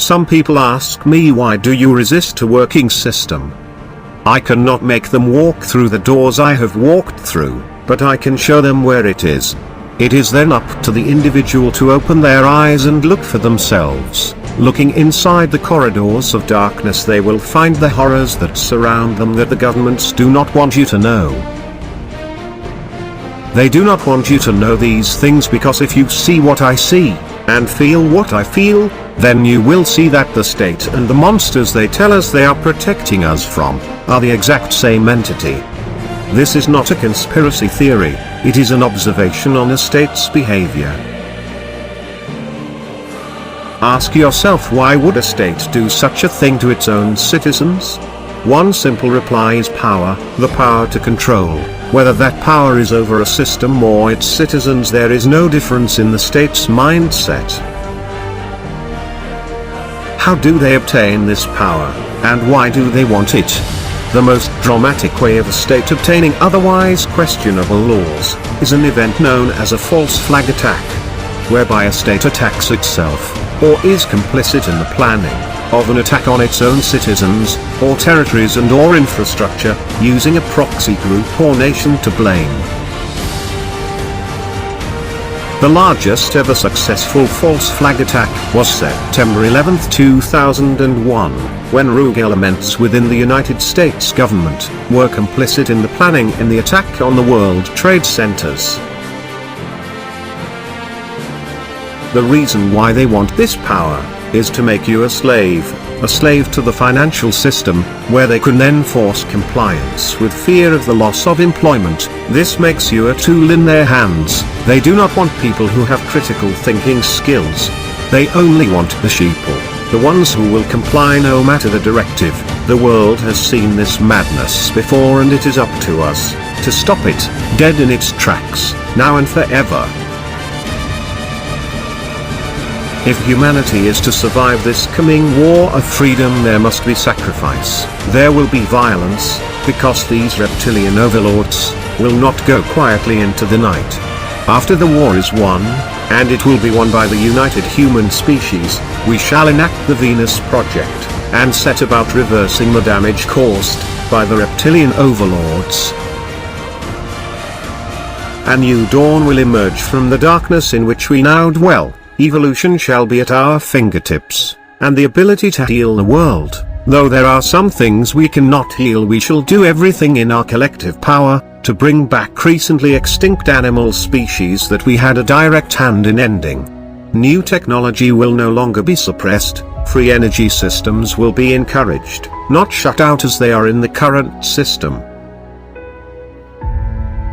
Some people ask me, why do you resist a working system? I cannot make them walk through the doors I have walked through, but I can show them where it is. It is then up to the individual to open their eyes and look for themselves. Looking inside the corridors of darkness, they will find the horrors that surround them that the governments do not want you to know. They do not want you to know these things, because if you see what I see, and feel what I feel, then you will see that the state and the monsters they tell us they are protecting us from are the exact same entity. This is not a conspiracy theory, it is an observation on a state's behavior. Ask yourself, why would a state do such a thing to its own citizens? One simple reply is power, the power to control. Whether that power is over a system or its citizens, there is no difference in the state's mindset. How do they obtain this power, and why do they want it? The most dramatic way of a state obtaining otherwise questionable laws is an event known as a false flag attack, whereby a state attacks itself, or is complicit in the planning of an attack on its own citizens, or territories and or infrastructure, using a proxy group or nation to blame. The largest ever successful false flag attack was September 11, 2001, when rogue elements within the United States government were complicit in the planning in the attack on the World Trade Centers. The reason why they want this power is to make you a slave to the financial system, where they can then force compliance with fear of the loss of employment. This makes you a tool in their hands. They do not want people who have critical thinking skills. They only want the sheeple, the ones who will comply no matter the directive. The world has seen this madness before, and it is up to us to stop it, dead in its tracks, now and forever. If humanity is to survive this coming war of freedom, there must be sacrifice. There will be violence, because these reptilian overlords will not go quietly into the night. After the war is won, and it will be won by the united human species, we shall enact the Venus Project, and set about reversing the damage caused by the reptilian overlords. A new dawn will emerge from the darkness in which we now dwell. Evolution shall be at our fingertips, and the ability to heal the world. Though there are some things we cannot heal, we shall do everything in our collective power to bring back recently extinct animal species that we had a direct hand in ending. New technology will no longer be suppressed, free energy systems will be encouraged, not shut out as they are in the current system.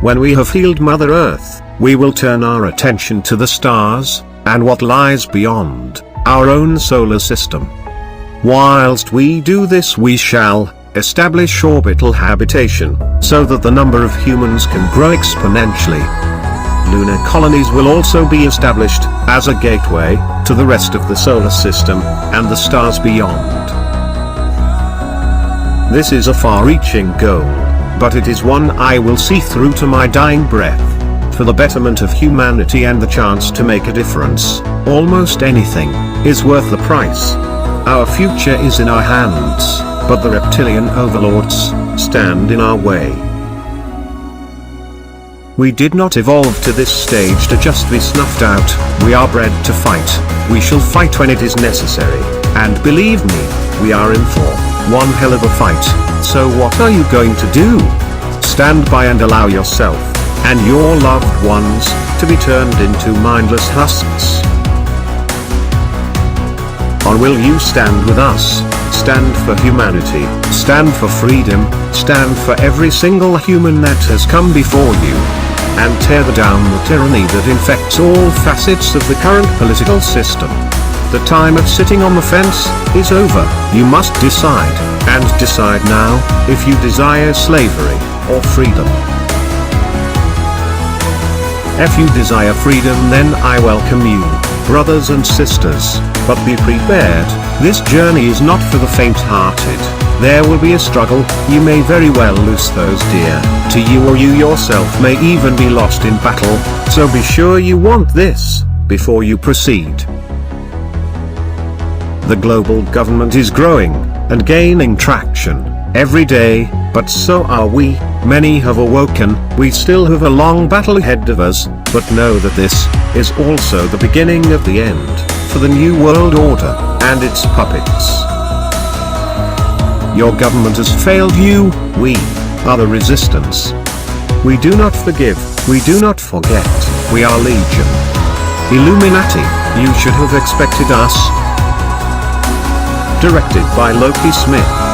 When we have healed Mother Earth, we will turn our attention to the stars, and what lies beyond our own solar system. Whilst we do this, we shall establish orbital habitation, so that the number of humans can grow exponentially. Lunar colonies will also be established, as a gateway to the rest of the solar system, and the stars beyond. This is a far-reaching goal, but it is one I will see through to my dying breath. For the betterment of humanity and the chance to make a difference, almost anything is worth the price. Our future is in our hands, but the reptilian overlords stand in our way. We did not evolve to this stage to just be snuffed out. We are bred to fight. We shall fight when it is necessary, and believe me, we are in for one hell of a fight. So what are you going to do? Stand by and allow yourself and your loved ones to be turned into mindless husks? Or will you stand with us, stand for humanity, stand for freedom, stand for every single human that has come before you, and tear down the tyranny that infects all facets of the current political system? The time of sitting on the fence is over. You must decide, and decide now, if you desire slavery or freedom. If you desire freedom, then I welcome you, brothers and sisters, but be prepared. This journey is not for the faint-hearted. There will be a struggle. You may very well lose those dear to you, or you yourself may even be lost in battle, so be sure you want this before you proceed. The global government is growing, and gaining traction, every day, but so are we. Many have awoken. We still have a long battle ahead of us, but know that this is also the beginning of the end, for the New World Order, and its puppets. Your government has failed you, we are the resistance. We do not forgive, we do not forget, we are Legion. Illuminati, you should have expected us. Directed by Loki Smith.